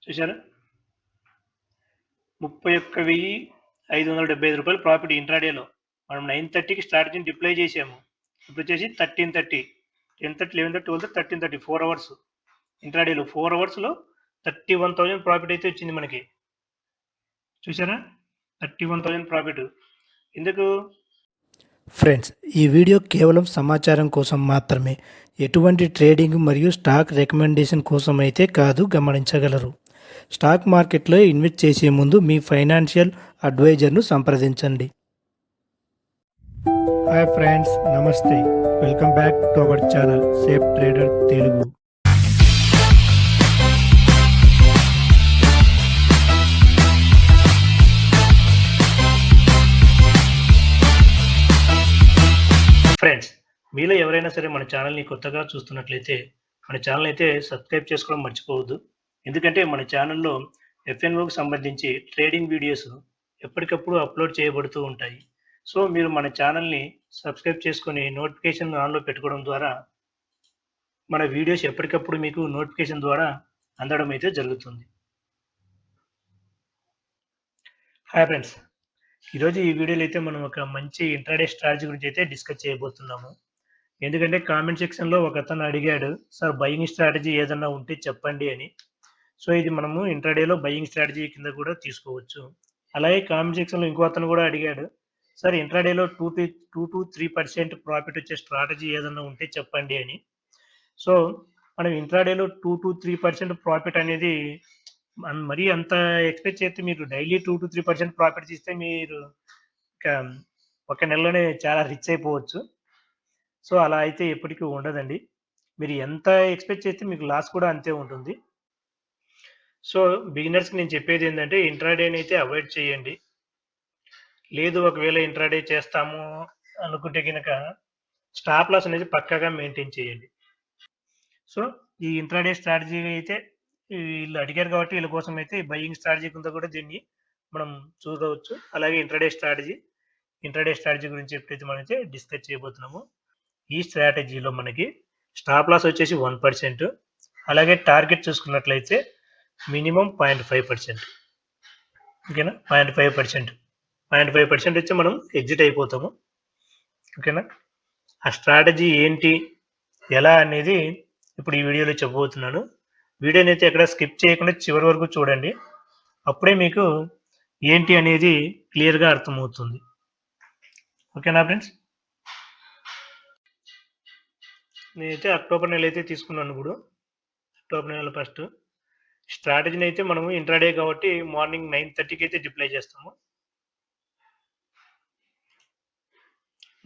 చూసారా? 31,575 రూపాయలు ప్రాఫిట్ ఇంట్రాడేలో. మనం 9:30కి స్ట్రాటజీని డిప్లాయ్ చేసాము. ఇప్పుడొచ్చేసి 13:30, 10:30, 11:30, 12:30, 13:30 4 అవర్స్ ఇంట్రాడేలో. 4 అవర్స్‌లో 31,000 ప్రాఫిట్ అయితే వచ్చింది మనకి. చూసారా? 31,000 ప్రాఫిట్. ఎందుకు? ఫ్రెండ్స్, ఈ వీడియో కేవలం సమాచారం కోసం మాత్రమే, ఎటువంటి ట్రేడింగ్ మరియు స్టాక్ రికమెండేషన్ కోసం అయితే కాదు, గమనించగలరు. స్టాక్ మార్కెట్లో ఇన్వెస్ట్ చేసే ముందు మీ ఫైనాన్షియల్ అడ్వైజర్ను సంప్రదించండి. హాయ్ ఫ్రెండ్స్, నమస్తే. Welcome back to our channel safe trader Telugu. Friends, మీలో ఎవరైనా సరే మన ఛానల్ని కొత్తగా చూస్తున్నట్లయితే మన ఛానల్ అయితే సబ్స్క్రైబ్ చేసుకోవడం మర్చిపోవద్దు. ఎందుకంటే మన ఛానల్లో ఎఫ్ఎన్ఓకి సంబంధించి ట్రేడింగ్ వీడియోస్ ఎప్పటికప్పుడు అప్లోడ్ చేయబడుతూ ఉంటాయి. సో మీరు మన ఛానల్ని సబ్స్క్రైబ్ చేసుకొని నోటిఫికేషన్ ఆన్లో పెట్టుకోవడం ద్వారా మన వీడియోస్ ఎప్పటికప్పుడు మీకు నోటిఫికేషన్ ద్వారా అందడం అయితే జరుగుతుంది. హాయ్ ఫ్రెండ్స్, ఈరోజు ఈ వీడియోలో అయితే మనం ఒక మంచి ఇంట్రాడే స్ట్రాటజీ గురించి అయితే డిస్కస్ చేయబోతున్నాము. ఎందుకంటే కామెంట్ సెక్షన్లో ఒక అతను అడిగాడు, సార్ బయింగ్ స్ట్రాటజీ ఏదన్నా ఉంటే చెప్పండి అని. సో ఇది మనము ఇంట్రాడేలో బయింగ్ స్ట్రాటజీ కింద కూడా తీసుకోవచ్చు. అలాగే కామెంట్ సెక్షన్లో ఇంకో అతను కూడా అడిగాడు, సార్ ఇంట్రాడేలో 2 to 3% ప్రాఫిట్ వచ్చే స్ట్రాటజీ ఏదన్నా ఉంటే చెప్పండి అని. సో మనం ఇంట్రాడేలో 2 to 3% ప్రాఫిట్ అనేది మరీ అంత ఎక్స్పెక్ట్ చేస్తే మీరు డైలీ 2 to 3% ప్రాఫిట్ తీస్తే మీరు ఒక నెలలోనే చాలా రిచ్ అయిపోవచ్చు. సో అలా అయితే ఎప్పటికీ ఉండదండి. మీరు ఎంత ఎక్స్పెక్ట్ చేస్తే మీకు లాస్ కూడా అంతే ఉంటుంది. సో బిగినర్స్కి నేను చెప్పేది ఏంటంటే ఇంట్రాడేని అయితే అవాయిడ్ చేయండి. లేదు ఒకవేళ ఇంట్రాడే చేస్తాము అనుకుంటే కనుక స్టాప్ లాస్ అనేది పక్కాగా మెయింటైన్ చేయండి. సో ఈ ఇంట్రాడే స్ట్రాటజీ అయితే వీళ్ళు అడిగారు కాబట్టి వీళ్ళ కోసం అయితే బయింగ్ స్ట్రాటజీ కింద కూడా దీన్ని మనం చూడవచ్చు. అలాగే ఇంట్రాడే స్ట్రాటజీ గురించి ఎప్పుడైతే మనం అయితే డిస్కస్ చేయబోతున్నాము. ఈ స్ట్రాటజీలో మనకి స్టాప్ లాస్ వచ్చేసి 1%, అలాగే టార్గెట్ చూసుకున్నట్లయితే మినిమం 0.5%. ఓకేనా? 0.5% వచ్చి మనం ఎగ్జిట్ అయిపోతాము. ఓకేనా? ఆ స్ట్రాటజీ ఏంటి, ఎలా అనేది ఇప్పుడు ఈ వీడియోలో చెప్పబోతున్నాను. వీడియోని అయితే ఎక్కడ స్కిప్ చేయకుండా చివరి వరకు చూడండి. అప్పుడే మీకు ఏంటి అనేది క్లియర్గా అర్థమవుతుంది. ఓకేనా ఫ్రెండ్స్? నేనైతే అక్టోబర్ నెల అయితే తీసుకున్నాను. ఇప్పుడు అక్టోబర్ నెల ఫస్ట్ స్ట్రాటజీని అయితే మనము ఇంట్రాడే కాబట్టి మార్నింగ్ 9:30కి అయితే డిప్లాయ్ చేస్తాము.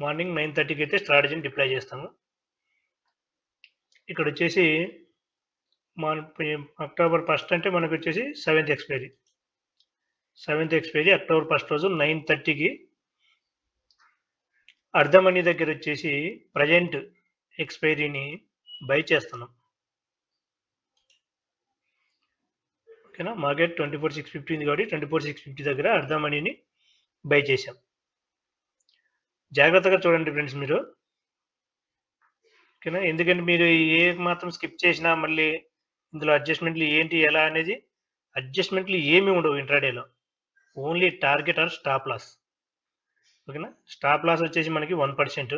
మార్నింగ్ 9:30కి అయితే స్ట్రాటజీని డిప్లాయ్ చేస్తాము. ఇక్కడ వచ్చేసి అక్టోబర్ 1 అంటే మనకు వచ్చేసి 7th ఎక్స్పైరీ అక్టోబర్ 1 రోజు 9:30కి అర్ధమనీ దగ్గర వచ్చేసి ప్రజెంట్ ఎక్స్పైరీని బై చేస్తున్నాం. ఓకేనా? మార్కెట్ 24,650 కాబట్టి 24,650 దగ్గర అర్ధమనీని బై చేశాం. జాగ్రత్తగా చూడండి ఫ్రెండ్స్ మీరు. ఓకేనా? ఎందుకంటే మీరు ఏ మాత్రం స్కిప్ చేసినా మళ్ళీ ఇందులో అడ్జస్ట్మెంట్లు ఏంటి ఎలా అనేది అడ్జస్ట్మెంట్లు ఏమీ ఉండవు ఇంట్రాడేలో. Only target or stop loss. ఓకేనా? స్టాప్ లాస్ వచ్చేసి మనకి 1%,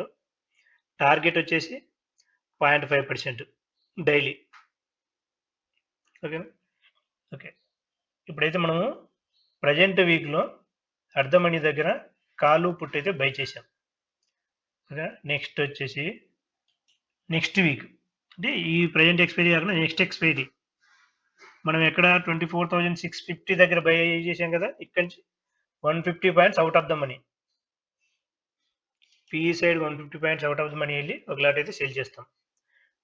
టార్గెట్ వచ్చేసి 0.5% డైలీ. ఓకేనా? ఓకే, ఇప్పుడైతే మనము ప్రజెంట్ వీక్లో అర్ధమనీ దగ్గర కాలు పుట్ అయితే బై చేసాం. ఓకే, నెక్స్ట్ వచ్చేసి నెక్స్ట్ వీక్ అంటే ఈ ప్రజెంట్ ఎక్స్పైరీ కాకుండా నెక్స్ట్ ఎక్స్పైరీ మనం ఎక్కడ 24,650 దగ్గర బై చేసాం కదా. ఇక్కడి నుంచి 150 points out of the money, PE side 150 points out of the money వెళ్ళి ఒకలాట్ అయితే సేల్ చేస్తాం.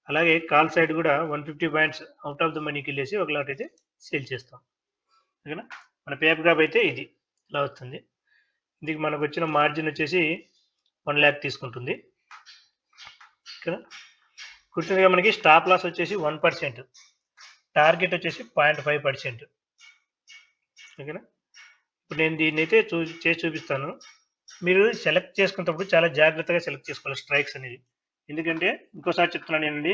అలాగే కాల్ సైడ్ కూడా 150 పాయింట్స్ అవుట్ ఆఫ్ ద మనీకి వెళ్ళేసి ఒకలాట్ అయితే సేల్ చేస్తాం. ఓకేనా? మన పేపర్ గ్రాఫ్ అయితే ఇది ఇలా వస్తుంది. దీనికి మనకు వచ్చిన మార్జిన్ వచ్చేసి 1 lakh తీసుకుంటుంది. ఓకేనా? గుర్తుందిగా మనకి స్టాప్ లాస్ వచ్చేసి 1%, టార్గెట్ వచ్చేసి 0.5%. ఓకేనా? ఇప్పుడు నేను దీన్ని అయితే చేసి చూపిస్తాను. మీరు సెలెక్ట్ చేసుకున్నప్పుడు చాలా జాగ్రత్తగా సెలెక్ట్ చేసుకోవాలి స్ట్రైక్స్ అనేది. ఎందుకంటే ఇంకోసారి చెప్తున్నాను ఏంటండి,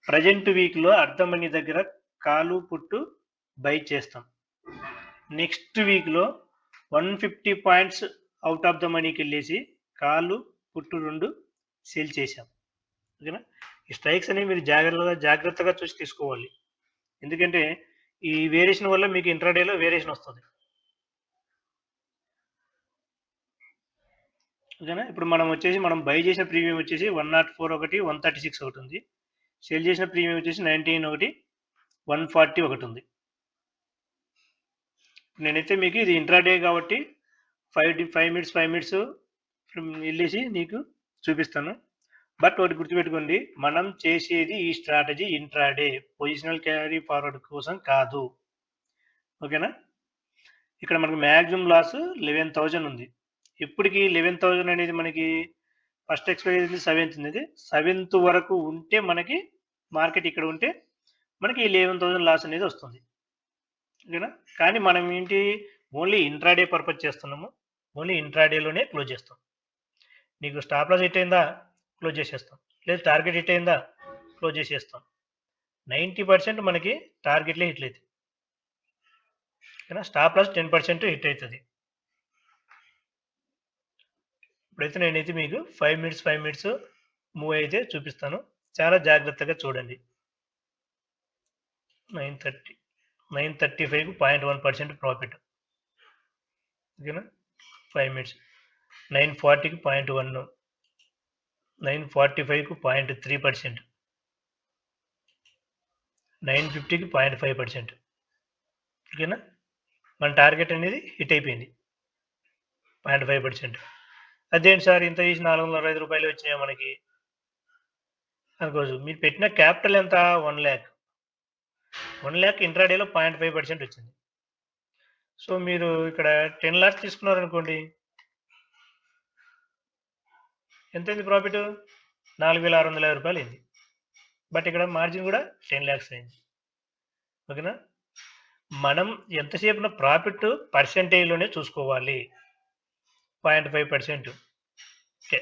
ప్రజెంట్ వీక్లో అర్ధమనీ దగ్గర కాలు పుట్టు బై చేస్తాం. నెక్స్ట్ వీక్లో 150 పాయింట్స్ అవుట్ ఆఫ్ ద మనీకి వెళ్ళేసి కాళ్ళు పుట్టు 2 సేల్ చేశాం. ఓకేనా? ఈ స్ట్రైక్స్ అనేవి మీరు జాగ్రత్తగా చూసి తీసుకోవాలి. ఎందుకంటే ఈ వేరియేషన్ వల్ల మీకు ఇంట్రాడేలో వేరియేషన్ వస్తుంది. ఓకేనా? ఇప్పుడు మనం బై చేసిన ప్రీమియం వచ్చేసి 104 ఒకటి, 136 ఒకటి ఉంది. సేల్ చేసిన ప్రీమియం వచ్చేసి 19 ఒకటి, 140 ఒకటి ఉంది. నేనైతే మీకు ఇది ఇంట్రాడే కాబట్టి 5 మినిట్స్ వెళ్ళేసి నీకు చూపిస్తాను. బట్ ఒకటి గుర్తుపెట్టుకోండి, మనం చేసేది ఈ strategy intraday, positional carry forward కోసం కాదు. ఓకేనా? ఇక్కడ మనకు మ్యాక్సిమం లాస్ 11,000 ఉంది. ఇప్పటికి 11,000 అనేది మనకి ఫస్ట్ ఎక్స్పైరీ అయింది 7th ఉంది. 7th వరకు ఉంటే మనకి మార్కెట్ ఇక్కడ ఉంటే మనకి 11,000 లాస్ అనేది వస్తుంది. ఓకేనా? కానీ మనం ఏంటి, ఓన్లీ ఇంట్రాడే పర్పస్ చేస్తున్నాము. ఓన్లీ ఇంట్రాడేలోనే క్లోజ్ చేస్తాం. నీకు స్టాప్ లాస్ హిట్ అయిందా క్లోజ్ చేసేస్తాం, లేదు టార్గెట్ హిట్ అయిందా క్లోజ్ చేసేస్తాం. 90% మనకి టార్గెట్లే హిట్ అవుతుంది. ఓకేనా? స్టాప్ లాస్ 10% హిట్ అవుతుంది. ఇప్పుడైతే నేనైతే మీకు 5 మినిట్స్ మూవ్ అయితే చూపిస్తాను. చాలా జాగ్రత్తగా చూడండి. 935కు 0.1% ప్రాఫిట్. ఓకేనా? 5 మినిట్స్ 940కి 0.1, 945కు 0.3%, 950కి 0.5%. ఓకేనా? మన టార్గెట్ అనేది హిట్ అయిపోయింది 0.5%. అదేంటి సార్ ఇంత చేసి 425 రూపాయలు వచ్చినాయా మనకి అనుకోవచ్చు. మీరు పెట్టిన క్యాపిటల్ ఎంత? 1 lakh. 1 lakh ఇంట్రాడేలో 0.5% వచ్చింది. సో మీరు ఇక్కడ 10 lakhs తీసుకున్నారనుకోండి, ఎంతైంది ప్రాఫిట్? 4,650 రూపాయలు అయింది. బట్ ఇక్కడ మార్జిన్ కూడా 10 lakhs అయింది. ఓకేనా? మనం ఎంతసేపున ప్రాఫిట్ పర్సెంటేజ్లోనే చూసుకోవాలి. 0.5%. ఓకే,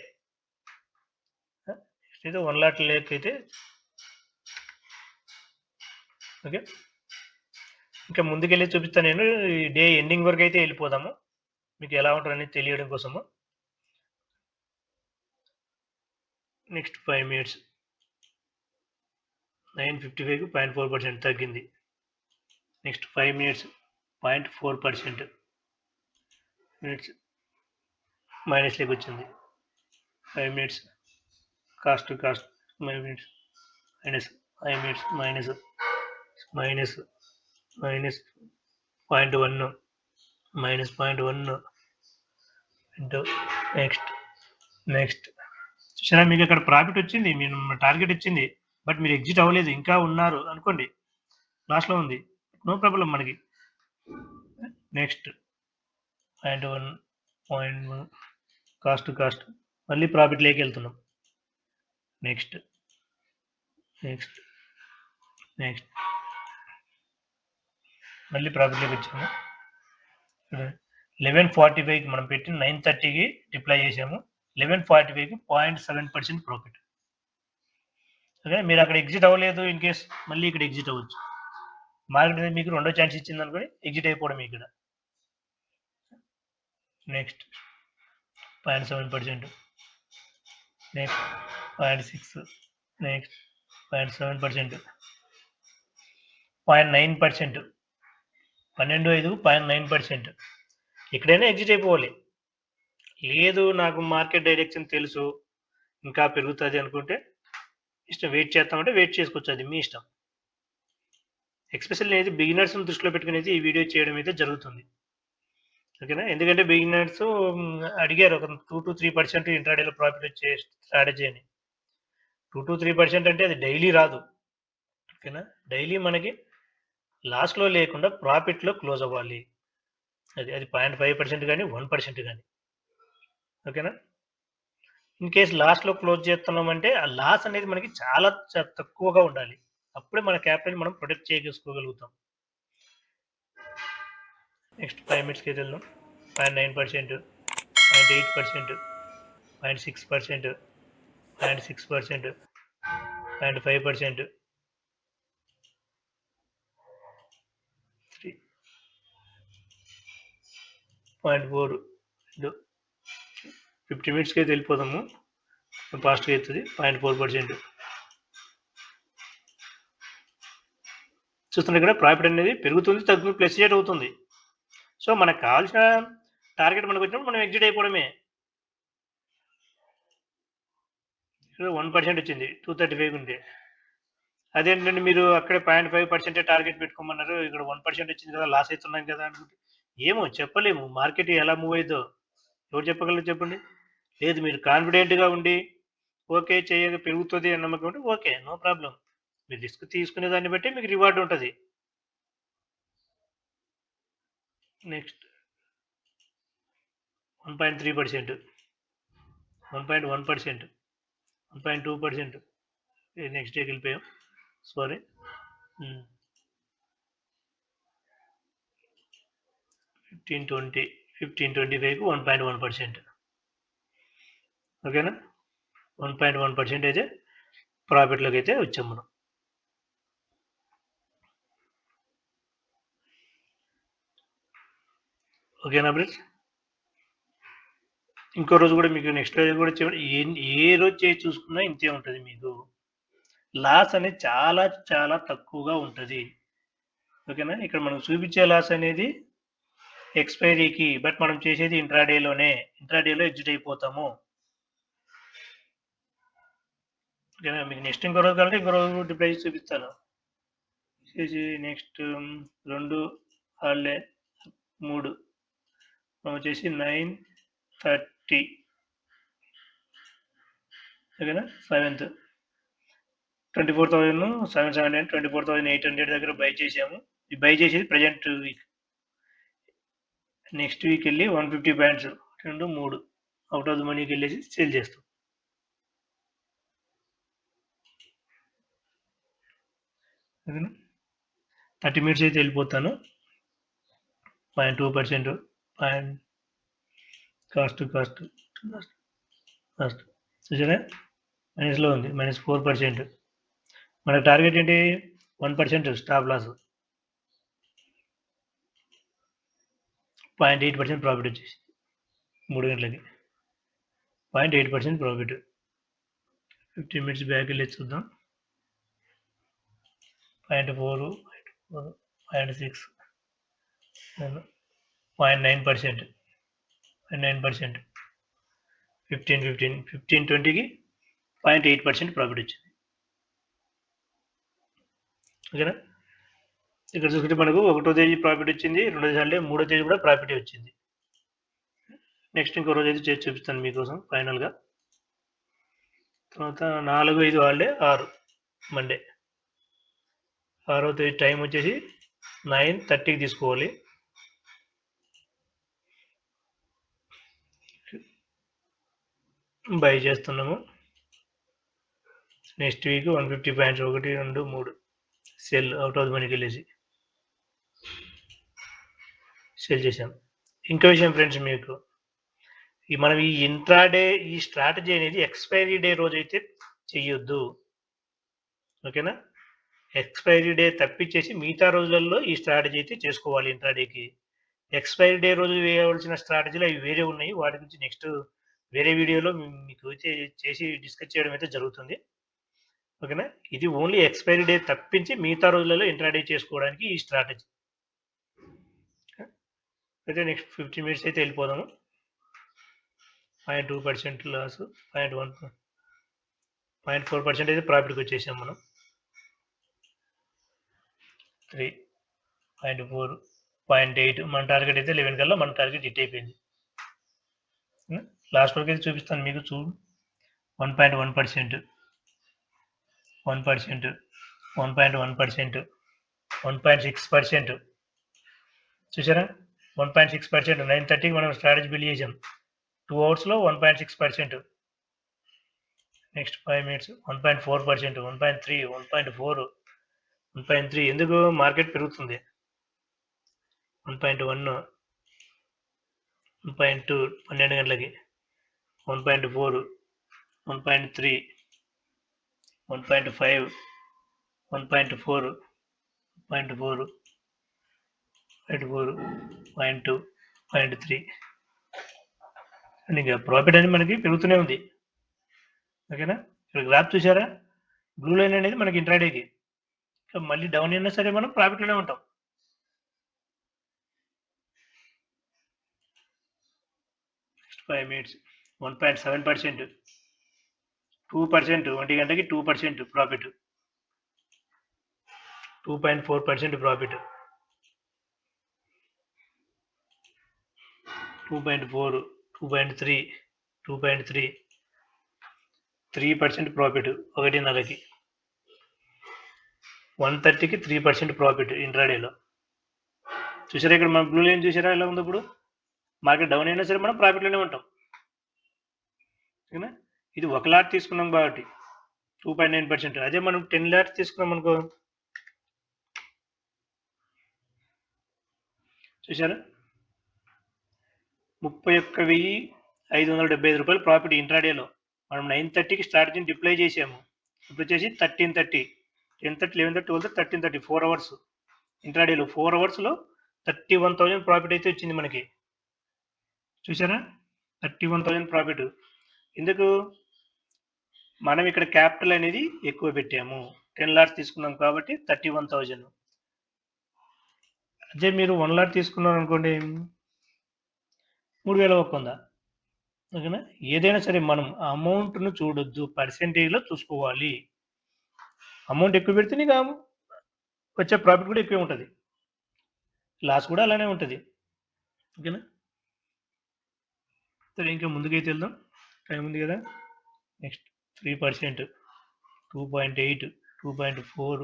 ఇది 1 lakh లేక్ అయితే ఓకే. ఇంకా ముందుకెళ్ళి చూపిస్తాను నేను. ఈ డే ఎండింగ్ వరకు అయితే వెళ్ళిపోదాము, మీకు ఎలా ఉంటుందని తెలియడం కోసము. నెక్స్ట్ 5 మినిట్స్ 955కు 0.4% తగ్గింది. నెక్స్ట్ 5 మినిట్స్ 0.4% మినిట్స్ మైనస్లోకి వచ్చింది. 5 minutes cost 5 minutes minus 5 minutes minus 0.1 minus 0.1 into next చూసారా, మీకు అక్కడ ప్రాఫిట్ వచ్చింది, మీరు టార్గెట్ వచ్చింది, బట్ మీరు ఎగ్జిట్ అవ్వలేదు, ఇంకా ఉన్నారు అనుకోండి, లాస్ట్లో ఉంది, నో ప్రాబ్లం మనకి. నెక్స్ట్ 0.1 కాస్ట్ మళ్ళీ ప్రాఫిట్ లేకి వెళ్తున్నాం. నెక్స్ట్ మళ్ళీ ప్రాఫిట్ లేకి వచ్చాము. 1145కి మనం పెట్టి 930కి డిప్లాయ్ చేసాము. 1145కి 0.7% ప్రాఫిట్. ఓకే, మీరు అక్కడ ఎగ్జిట్ అవ్వలేదు, ఇన్ కేస్ మళ్ళీ ఇక్కడ ఎగ్జిట్ అవ్వచ్చు. మార్కెట్ మీకు రెండో ఛాన్స్ ఇచ్చింది అనుకోని ఎగ్జిట్ అయిపోవడం ఇక్కడ. Next 0.7%, next 0.6, next 0.7%, 0.9%, 12.5కు 0.9%. ఎక్కడైనా ఎగ్జిట్ అయిపోవాలి. లేదు నాకు మార్కెట్ డైరెక్షన్ తెలుసు, ఇంకా పెరుగుతుంది అనుకుంటే ఇష్టం, వెయిట్ చేస్తామంటే వెయిట్ చేసుకోవచ్చు, అది మీ ఇష్టం. ఎక్స్పెషల్లీ అయితే బిగినర్స్ని దృష్టిలో పెట్టుకుని అయితే ఈ వీడియో చేయడం అయితే జరుగుతుంది. ఓకేనా? ఎందుకంటే బిగినర్స్ అడిగారు ఒక 2 to 3% ఇంట్రాడేలో ప్రాఫిట్ వచ్చే స్ట్రాటజీ అని. 2 to 3% అంటే అది డైలీ రాదు. ఓకేనా? డైలీ మనకి లాస్లో లేకుండా ప్రాఫిట్లో క్లోజ్ అవ్వాలి. అది 0.5% కానీ 1% కానీ. ఓకేనా? ఇన్ కేస్ లాస్ట్లో క్లోజ్ చేస్తున్నామంటే ఆ లాస్ అనేది మనకి చాలా తక్కువగా ఉండాలి, అప్పుడే మన క్యాపిటల్ మనం ప్రొటెక్ట్ చేసుకోగలుగుతాం. నెక్స్ట్ 5 మినిట్స్కి అయితే వెళ్దాం. 0.9%, 0.8%, 0.6%, 0.6%, 0.5%, 0.4 50 మినిట్స్కి అయితే వెళ్ళిపోదాము, ఫాస్ట్గా అవుతుంది. 0.4%. చూస్తున్నారు ఇక్కడ ప్రాఫిట్ అనేది పెరుగుతుంది, తగ్గుతుంది, ప్లస్ రేట్ అవుతుంది. సో మనకు కావాల్సిన టార్గెట్ మనకు వచ్చినప్పుడు మనం ఎగ్జిట్ అయిపోవడమే. 1% వచ్చింది 235 ఉంటే. అదేంటంటే మీరు అక్కడే 0.5% టార్గెట్ పెట్టుకోమన్నారు, ఇక్కడ 1% వచ్చింది కదా, లాస్ అవుతున్నాం కదా అనుకుంటే ఏమో చెప్పలేము. మార్కెట్ ఎలా మూవ్ అవుతుందో ఎవరు చెప్పగలరు చెప్పండి. లేదు మీరు కాన్ఫిడెంట్గా ఉండి ఓకే పెరుగుతుంది అని నమ్మకం ఉంటే ఓకే, నో ప్రాబ్లం. మీరు రిస్క్ తీసుకునే దాన్ని బట్టి మీకు రివార్డ్ ఉంటుంది. నెక్స్ట్ 1.3%, 1.1%, 1.2%. నెక్స్ట్ డేకి వెళ్ళిపోయాం, సారీ. 15-25కు 1.1%. ఓకేనా, 1.1% అయితే ప్రాఫిట్లోకి అయితే వచ్చాం మనం. ఓకేనా ఫ్రెండ్స్. ఇంకో రోజు కూడా మీకు నెక్స్ట్ రోజు కూడా ఏ రోజు చేసి చూసుకున్నా ఇంతే ఉంటుంది. మీకు లాస్ అనేది చాలా చాలా తక్కువగా ఉంటుంది. ఓకేనా, ఇక్కడ మనం చూపించే లాస్ అనేది ఎక్స్పైరీకి, బట్ మనం చేసేది ఇంట్రాడేలో ఎగ్జిట్ అయిపోతాము. ఓకేనా, మీకు నెక్స్ట్ ఇంకో రోజు కావాలంటే ఇంకో రోజు ప్రైస్ చూపిస్తాను. నెక్స్ట్ 2 హాలిడే 3 వచ్చేసి 9:30. ఓకేనా, 7th 24,700 24,800 దగ్గర బై చేసాము. ఈ బై చేసేది ప్రజెంట్ వీక్. నెక్స్ట్ వీక్ వెళ్ళి 150 పాయింట్స్ 2 3 అవుట్ ఆఫ్ ద మనీకి వెళ్ళేసి సేల్ చేస్తాం. ఓకేనా, 30 మినిట్స్ అయితే వెళ్ళిపోతాను. 0.2% కాస్ట్ చూసారా, మైనస్లో ఉంది, -4%. మన టార్గెట్ ఏంటి, 1% స్టాప్ లాస్. 0.8% ప్రాఫిట్ వచ్చేసి 3 గంటలకి 0.8% ప్రాఫిట్. 15 మినిట్స్ బ్యాక్ వెళ్ళి చూద్దాం. 0.4, 0.6, 0.9%, 0.9%. 15-20కి 0.8% ప్రాఫిట్ వచ్చింది. ఓకేనా, ఇక్కడ చూసుకుంటే మనకు 1వ తేదీ ప్రాఫిట్ వచ్చింది, 2వ తేదీ 3వ తేదీ కూడా ప్రాఫిట్ వచ్చింది. నెక్స్ట్ ఇంకో రోజు అయితే చేసి చూపిస్తాను మీకోసం ఫైనల్గా. తర్వాత 4, 5 హాలిడే 6 మండే. 6వ తేదీ టైం వచ్చేసి 9:30కి తీసుకోవాలి. బై చేస్తున్నాము. Next week 150 points 1 2 3 cell out of the మనీకి వెళ్ళేసి సెల్ చేసాం. ఇంకో విషయం ఫ్రెండ్స్, మీకు మనం ఈ ఇంట్రాడే ఈ స్ట్రాటజీ అనేది ఎక్స్పైరీ డే రోజు అయితే చెయ్యొద్దు. ఓకేనా, ఎక్స్పైరీ డే తప్పించేసి మిగతా రోజులలో ఈ స్ట్రాటజీ అయితే చేసుకోవాలి. ఇంట్రాడేకి ఎక్స్పైరీ డే రోజు వేయవలసిన స్ట్రాటజీలు అవి వేరే ఉన్నాయి. వాటి గురించి నెక్స్ట్ వేరే వీడియోలో మీకు అయితే చేసి డిస్కస్ చేయడం అయితే జరుగుతుంది. ఓకేనా, ఇది ఓన్లీ ఎక్స్పైరీ డే తప్పించి మిగతా రోజులలో ఇంట్రాడే చేసుకోవడానికి ఈ స్ట్రాటజీ. అయితే నెక్స్ట్ 15 మినిట్స్ అయితే వెళ్ళిపోదాము. 0.2% లాస్, 0.4% అయితే ప్రాఫిట్కి వచ్చేసాం మనం. 3.4, 0.8 మన టార్గెట్ అయితే 11 కల్లా మన టార్గెట్ హిట్ అయిపోయింది. లాస్ట్ వరకు అయితే చూపిస్తాను మీకు. 1.1%, 1%, 1.1%, 1.6%. చూసారా, 1.6%. 9:30కి మనం స్ట్రాటజీ బిల్డ్ చేసాం. 2 అవర్స్లో 1.6%. Next 5 minutes 1.4%, 1.3, 1.4, 1.3. ఎందుకు మార్కెట్ పెరుగుతుంది. 1.1, 1.2 12 గంటలకి, 1.4, 1.3, 1.5, 1.4, 0.4, 0.2, 0.3 అండ్ ఇంకా ప్రాఫిట్ అనేది మనకి పెరుగుతూనే ఉంది. ఓకేనా? ఇక్కడ గ్రాఫ్ చూసారా? బ్లూ లైన్ అనేది మనకి ఇంట్రాడేకి. సో మళ్ళీ డౌన్ అయినా సరే మనం ప్రాఫిట్‌లోనే ఉంటాం. నెక్స్ట్ 5 మినిట్స్ 1.7%, 2% 1 గంటకి 2% ప్రాఫిట్. 2.4% ప్రాఫిట్. 2.4, 2.3, 2.3, 3% ప్రాఫిట్ 1.5కి. 130కి 3% ప్రాఫిట్ ఇంట్రాడేలో. చూసారా ఇక్కడ మన బ్లూ లైన్ చూసారా ఎలా ఉందో ఇప్పుడు? మార్కెట్ డౌన్ అయినా సరే మనం ప్రాఫిట్‌లోనే ఉంటాం. ఓకేనా? ఇది 1 లాట్ తీసుకున్నాం కాబట్టి 2.9%. అదే మనం 10 లాట్స్ తీసుకున్నాం అనుకో, చూసారా? 31,575 ప్రాఫిట్ ఇంట్రాడేలో. మనం 9:30కి స్ట్రాటజీని డిప్లాయ్ చేసాము. ఇప్పుడు వచ్చేసి 13:30, 10:30, 11:30, 12:30, 13:30 4 అవర్స్ ఇంట్రాడేలో. 4 అవర్స్‌లో 31,000 ప్రాఫిట్ అయితే వచ్చింది మనకి. చూసారా? 31,000 ప్రాఫిట్. ఎందుకు? మనం ఇక్కడ క్యాపిటల్ అనేది ఎక్కువ పెట్టాము. 10 లాట్స్ తీసుకున్నాం కాబట్టి 31,000. అదే మీరు 1 లాట్ తీసుకున్నారు అనుకోండి 3,100. ఓకేనా? ఏదైనా సరే మనం అమౌంట్‌ను చూడొద్దు. పర్సెంటేజ్‌లో చూసుకోవాలి. అమౌంట్ ఎక్కువ పెడితే నీకు వచ్చే ప్రాఫిట్ కూడా ఎక్కువే ఉంటది. లాస్ కూడా అలానే ఉంటది. ఓకేనా? సరే ఇంకా ముందుకైతే వెళ్దాం. టైం ఉంది కదా! నెక్స్ట్ 3%, 2.8, 2.4,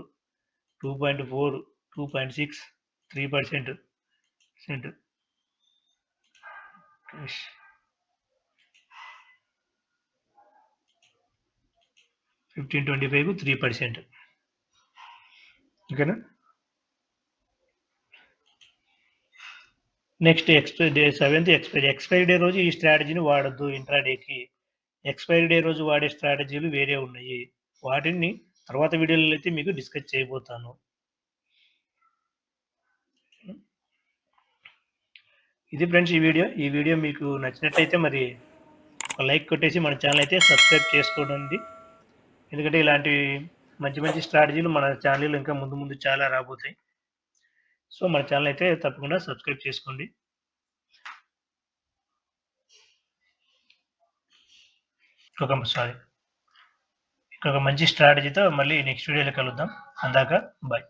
2.4, 2.6, 3%. 15-25 3%. ఓకేనా? నెక్స్ట్ ఎక్స్పైరీ డే రోజు ఈ స్ట్రాటజీని వాడొద్దు ఇంట్రాడేకి. ఎక్స్పైరీ డే రోజు వాడే స్ట్రాటజీలు వేరే ఉన్నాయి. వాటిని తర్వాత వీడియోలో అయితే మీకు డిస్కస్ చేయబోతాను. ఇది ఫ్రెండ్స్ ఈ వీడియో మీకు నచ్చినట్లయితే మరి ఒక లైక్ కొట్టేసి మన ఛానల్ అయితే సబ్స్క్రైబ్ చేసుకోండి. ఎందుకంటే ఇలాంటి మంచి స్ట్రాటజీలు మన ఛానల్లో ఇంకా ముందు చాలా రాబోతాయి. సో మన ఛానల్ అయితే తప్పకుండా సబ్స్క్రైబ్ చేసుకోండి. ఇంకొక మంచి స్ట్రాటజీతో మళ్ళీ నెక్స్ట్ వీడియోలో కలుద్దాం. అందాక బాయ్.